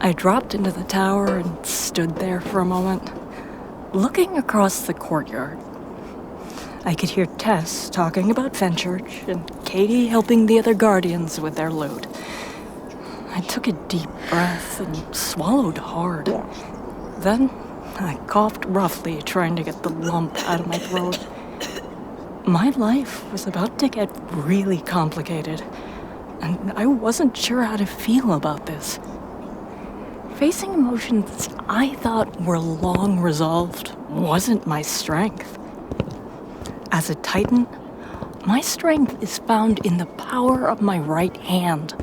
I dropped into the tower and stood there for a moment, looking across the courtyard. I could hear Tess talking about Fenchurch and Katie helping the other guardians with their loot. I took a deep breath and swallowed hard. Then I coughed roughly, trying to get the lump out of my throat. My life was about to get really complicated, and I wasn't sure how to feel about this. Facing emotions I thought were long resolved wasn't my strength. As a Titan, my strength is found in the power of my right hand,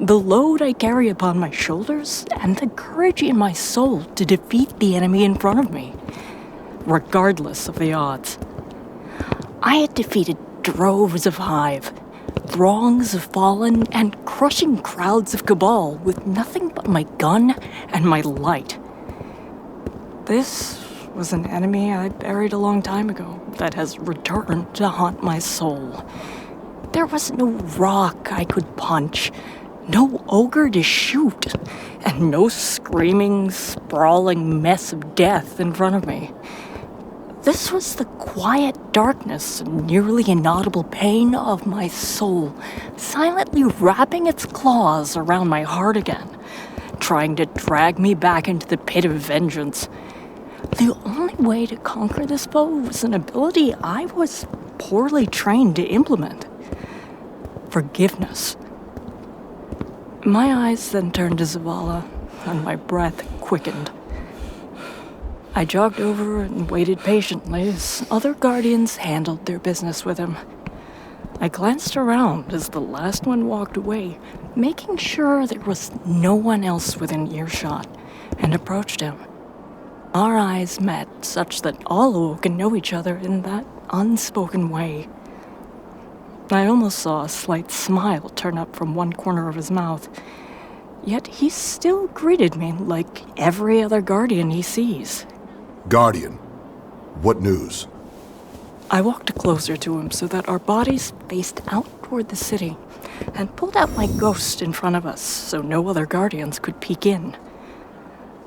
the load I carry upon my shoulders, and the courage in my soul to defeat the enemy in front of me, regardless of the odds. I had defeated droves of Hive, throngs of Fallen, and crushing crowds of Cabal with nothing but my gun and my light. This was an enemy I buried a long time ago that has returned to haunt my soul. There was no rock I could punch, no ogre to shoot, and no screaming, sprawling mess of death in front of me. This was the quiet darkness and nearly inaudible pain of my soul, silently wrapping its claws around my heart again, trying to drag me back into the pit of vengeance. The only way to conquer this foe was an ability I was poorly trained to implement. Forgiveness. My eyes then turned to Zavala, and my breath quickened. I jogged over and waited patiently as other guardians handled their business with him. I glanced around as the last one walked away, making sure there was no one else within earshot, and approached him. Our eyes met such that all Awoken know each other in that unspoken way. I almost saw a slight smile turn up from one corner of his mouth, yet he still greeted me like every other guardian he sees. Guardian, what news? I walked closer to him so that our bodies faced out toward the city, and pulled out my ghost in front of us so no other guardians could peek in.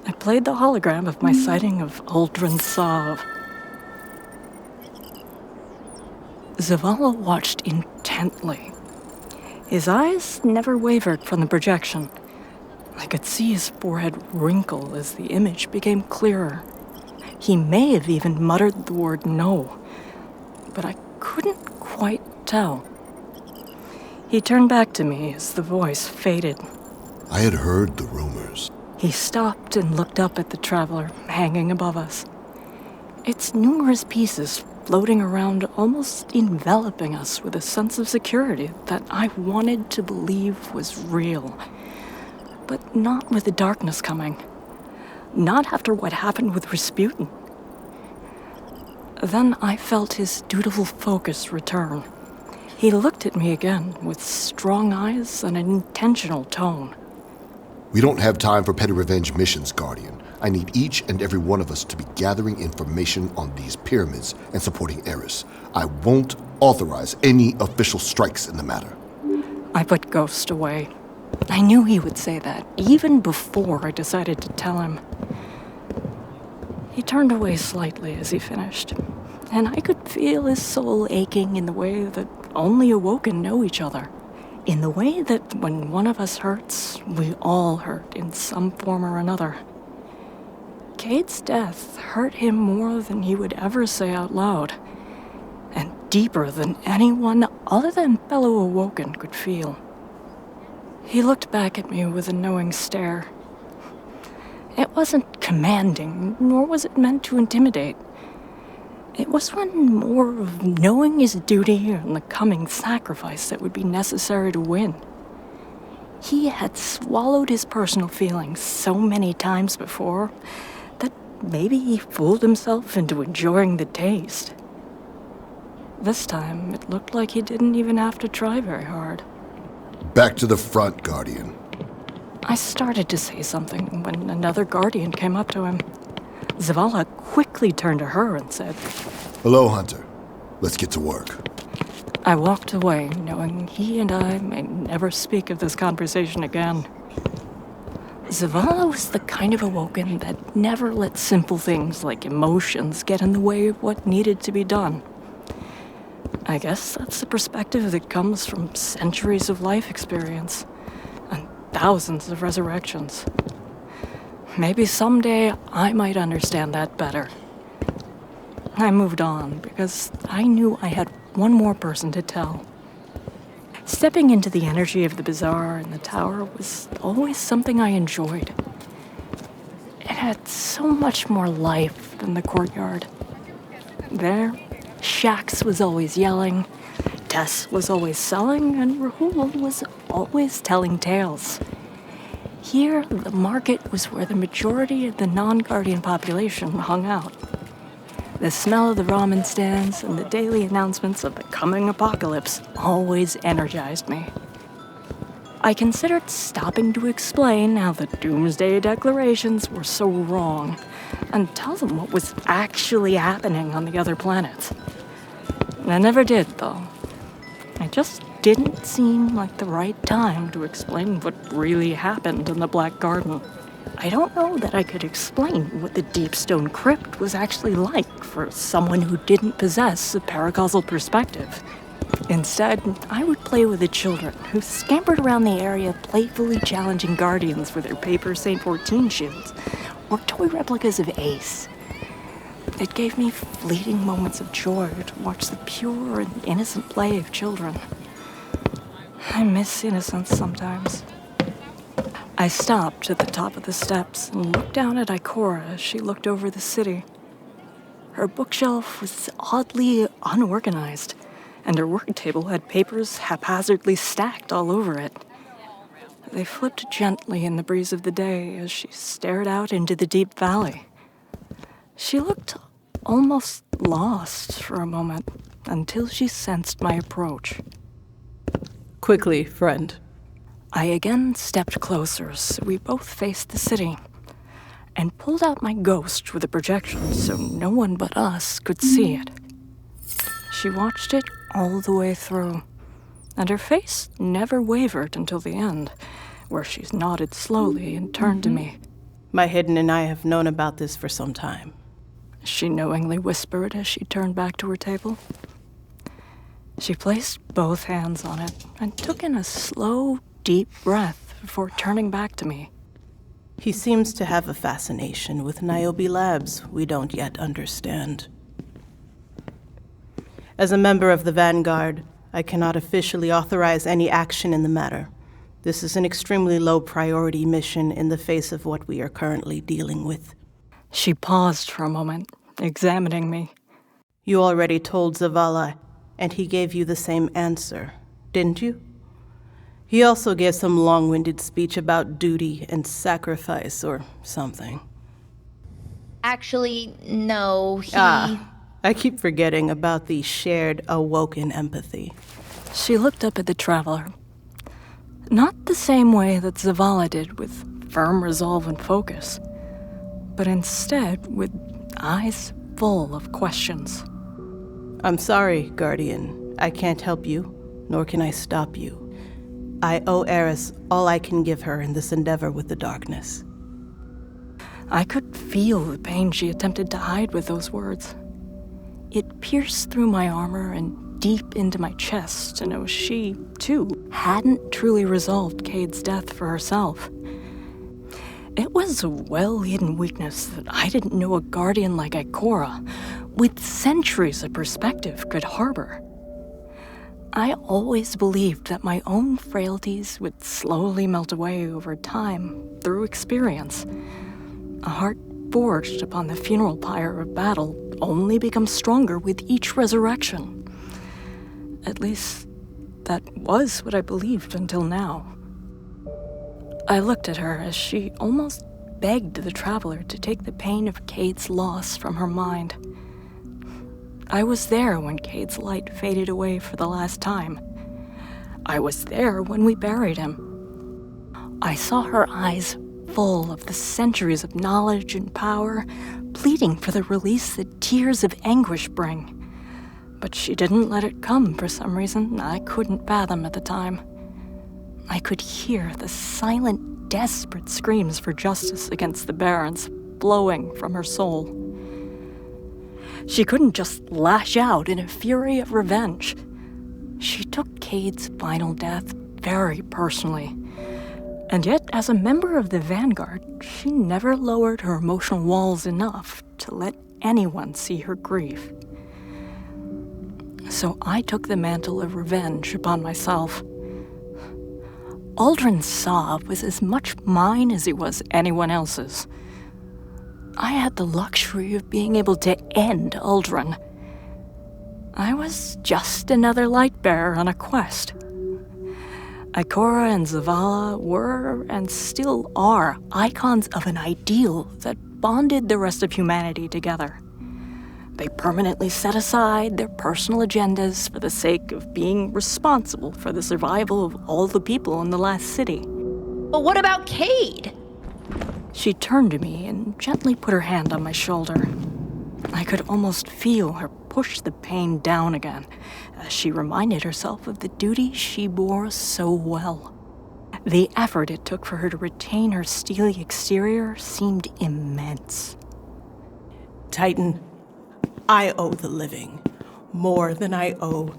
I played the hologram of my sighting of Uldren Sav. Zavala watched intently. His eyes never wavered from the projection. I could see his forehead wrinkle as the image became clearer. He may have even muttered the word no, but I couldn't quite tell. He turned back to me as the voice faded. I had heard the rumors. He stopped and looked up at the traveler hanging above us. Its numerous pieces floating around, almost enveloping us with a sense of security that I wanted to believe was real. But not with the darkness coming. Not after what happened with Rasputin. Then I felt his dutiful focus return. He looked at me again with strong eyes and an intentional tone. We don't have time for petty revenge missions, Guardian. I need each and every one of us to be gathering information on these pyramids and supporting Eris. I won't authorize any official strikes in the matter. I put Ghost away. I knew he would say that, even before I decided to tell him. He turned away slightly as he finished, and I could feel his soul aching in the way that only Awoken know each other. In the way that when one of us hurts, we all hurt in some form or another. Cade's death hurt him more than he would ever say out loud, and deeper than anyone other than fellow Awoken could feel. He looked back at me with a knowing stare. It wasn't commanding, nor was it meant to intimidate. It was one more of knowing his duty and the coming sacrifice that would be necessary to win. He had swallowed his personal feelings so many times before that maybe he fooled himself into enjoying the taste. This time, it looked like he didn't even have to try very hard. Back to the front, Guardian. I started to say something when another Guardian came up to him. Zavala quickly turned to her and said, Hello, Hunter. Let's get to work. I walked away, knowing he and I may never speak of this conversation again. Zavala was the kind of awoken that never let simple things like emotions get in the way of what needed to be done. I guess that's the perspective that comes from centuries of life experience and thousands of resurrections. Maybe someday I might understand that better. I moved on because I knew I had one more person to tell. Stepping into the energy of the bazaar and the tower was always something I enjoyed. It had so much more life than the courtyard. There, Shax was always yelling, Tess was always selling, and Rahul was always telling tales. Here, the market was where the majority of the non-Guardian population hung out. The smell of the ramen stands and the daily announcements of the coming apocalypse always energized me. I considered stopping to explain how the doomsday declarations were so wrong and tell them what was actually happening on the other planets. I never did, though. It just didn't seem like the right time to explain what really happened in the Black Garden. I don't know that I could explain what the Deep Stone Crypt was actually like for someone who didn't possess a paracausal perspective. Instead, I would play with the children who scampered around the area playfully challenging Guardians for their paper St. 14 shields or toy replicas of Ace. It gave me fleeting moments of joy to watch the pure and innocent play of children. I miss innocence sometimes. I stopped at the top of the steps and looked down at Ikora as she looked over the city. Her bookshelf was oddly unorganized, and her work table had papers haphazardly stacked all over it. They flipped gently in the breeze of the day as she stared out into the deep valley. She looked almost lost for a moment until she sensed my approach. Quickly, friend. I again stepped closer so we both faced the city, and pulled out my ghost with a projection so no one but us could see it. She watched it all the way through, and her face never wavered until the end, where she nodded slowly and turned to me. My hidden and I have known about this for some time. She knowingly whispered as she turned back to her table. She placed both hands on it and took in a slow, deep breath before turning back to me. He seems to have a fascination with Niobe Labs we don't yet understand. As a member of the Vanguard, I cannot officially authorize any action in the matter. This is an extremely low-priority mission in the face of what we are currently dealing with. She paused for a moment, examining me. You already told Zavala, and he gave you the same answer, didn't you? He also gave some long-winded speech about duty and sacrifice or something. Actually, no, he... I keep forgetting about the shared awoken empathy. She looked up at the traveler. Not the same way that Zavala did, with firm resolve and focus, but instead with eyes full of questions. I'm sorry, Guardian. I can't help you, nor can I stop you. I owe Eris all I can give her in this endeavor with the darkness. I could feel the pain she attempted to hide with those words. It pierced through my armor and deep into my chest to know she, too, hadn't truly resolved Cade's death for herself. It was a well-hidden weakness that I didn't know a Guardian like Ikora, with centuries of perspective, could harbor. I always believed that my own frailties would slowly melt away over time through experience. A heart forged upon the funeral pyre of battle only becomes stronger with each resurrection. At least, that was what I believed until now. I looked at her as she almost begged the traveler to take the pain of Cade's loss from her mind. I was there when Cade's light faded away for the last time. I was there when we buried him. I saw her eyes full of the centuries of knowledge and power, pleading for the release that tears of anguish bring. But she didn't let it come for some reason I couldn't fathom at the time. I could hear the silent desperate screams for justice against the Barons blowing from her soul. She couldn't just lash out in a fury of revenge. She took Cade's final death very personally. And yet, as a member of the Vanguard, she never lowered her emotional walls enough to let anyone see her grief. So I took the mantle of revenge upon myself. Uldren's sob was as much mine as it was anyone else's. I had the luxury of being able to end Uldren. I was just another light bearer on a quest. Ikora and Zavala were, and still are, icons of an ideal that bonded the rest of humanity together. They permanently set aside their personal agendas for the sake of being responsible for the survival of all the people in the last city. But what about Cade? She turned to me and gently put her hand on my shoulder. I could almost feel her push the pain down again as she reminded herself of the duty she bore so well. The effort it took for her to retain her steely exterior seemed immense. Titan, I owe the living more than I owe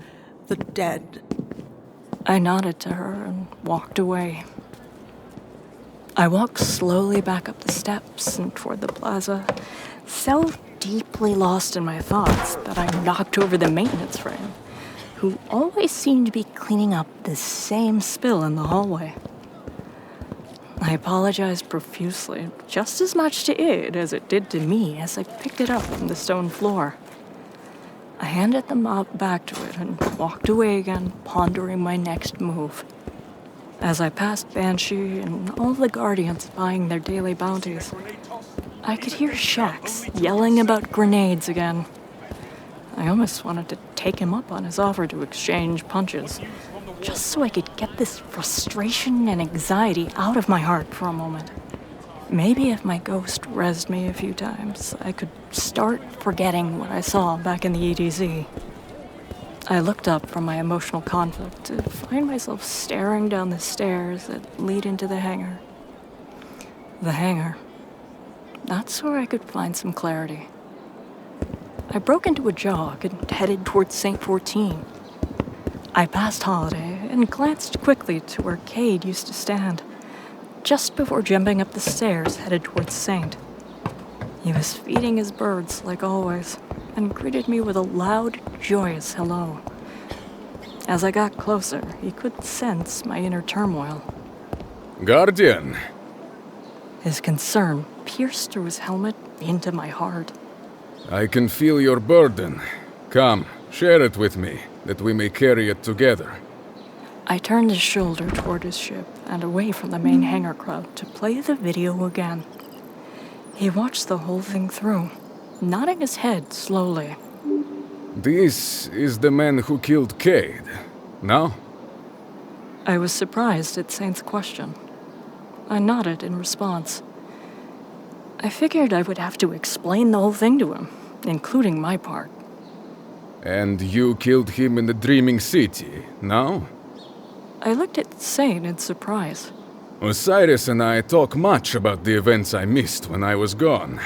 the dead. I nodded to her and walked away. I walked slowly back up the steps and toward the plaza, so deeply lost in my thoughts that I knocked over the maintenance frame, who always seemed to be cleaning up the same spill in the hallway. I apologized profusely, just as much to it as it did to me as I picked it up from the stone floor. I handed the mop back to it and walked away again, pondering my next move. As I passed Banshee and all the Guardians buying their daily bounties, I could hear Shax yelling about grenades again. I almost wanted to take him up on his offer to exchange punches, just so I could get this frustration and anxiety out of my heart for a moment. Maybe if my ghost rezzed me a few times, I could start forgetting what I saw back in the EDZ. I looked up from my emotional conflict to find myself staring down the stairs that lead into the hangar. The hangar. That's where I could find some clarity. I broke into a jog and headed towards St. 14. I passed Holiday and glanced quickly to where Cade used to stand, just before jumping up the stairs headed towards Saint. He was feeding his birds, like always, and greeted me with a loud, joyous hello. As I got closer, he could sense my inner turmoil. Guardian! His concern pierced through his helmet into my heart. I can feel your burden. Come, share it with me, that we may carry it together. I turned his shoulder toward his ship and away from the main hangar crowd to play the video again. He watched the whole thing through, nodding his head slowly. This is the man who killed Cade, no? I was surprised at Saint's question. I nodded in response. I figured I would have to explain the whole thing to him, including my part. And you killed him in the Dreaming City, no? I looked at Saint in surprise. Osiris and I talk much about the events I missed when I was gone.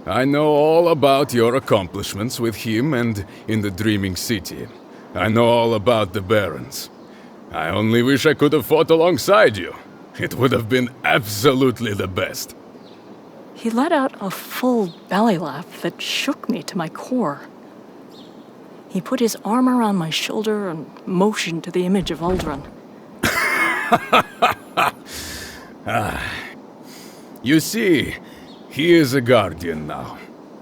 I know all about your accomplishments with him and in the Dreaming City. I know all about the Barons. I only wish I could have fought alongside you. It would have been absolutely the best. He let out a full belly laugh that shook me to my core. He put his arm around my shoulder and motioned to the image of Uldren. You see, he is a guardian now.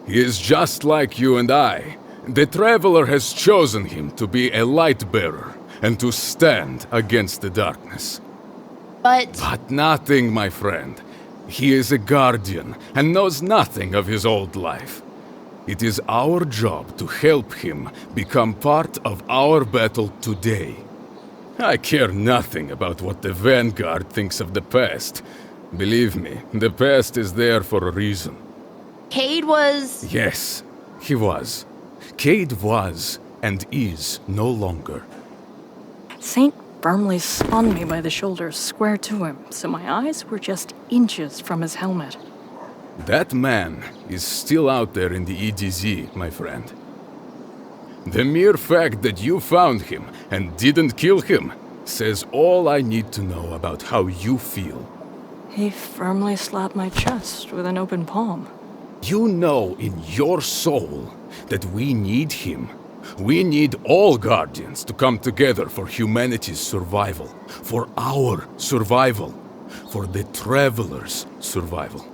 He is just like you and I. The Traveler has chosen him to be a light bearer and to stand against the darkness. But nothing, my friend. He is a guardian and knows nothing of his old life. It is our job to help him become part of our battle today. I care nothing about what the Vanguard thinks of the past. Believe me, the past is there for a reason. Cade was... Yes, he was. Cade was and is no longer. Saint firmly spun me by the shoulders square to him, so my eyes were just inches from his helmet. That man is still out there in the EDZ, my friend. The mere fact that you found him and didn't kill him says all I need to know about how you feel. He firmly slapped my chest with an open palm. You know in your soul that we need him. We need all Guardians to come together for humanity's survival, for our survival, for the Traveler's survival.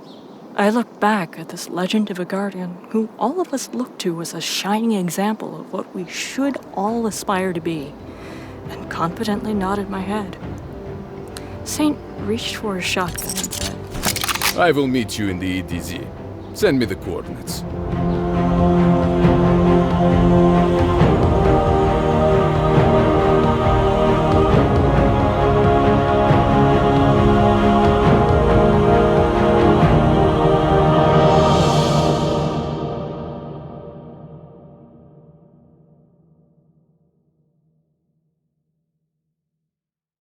I looked back at this legend of a Guardian who all of us looked to as a shining example of what we should all aspire to be, and confidently nodded my head. Saint reached for his shotgun and said, I will meet you in the EDZ. Send me the coordinates.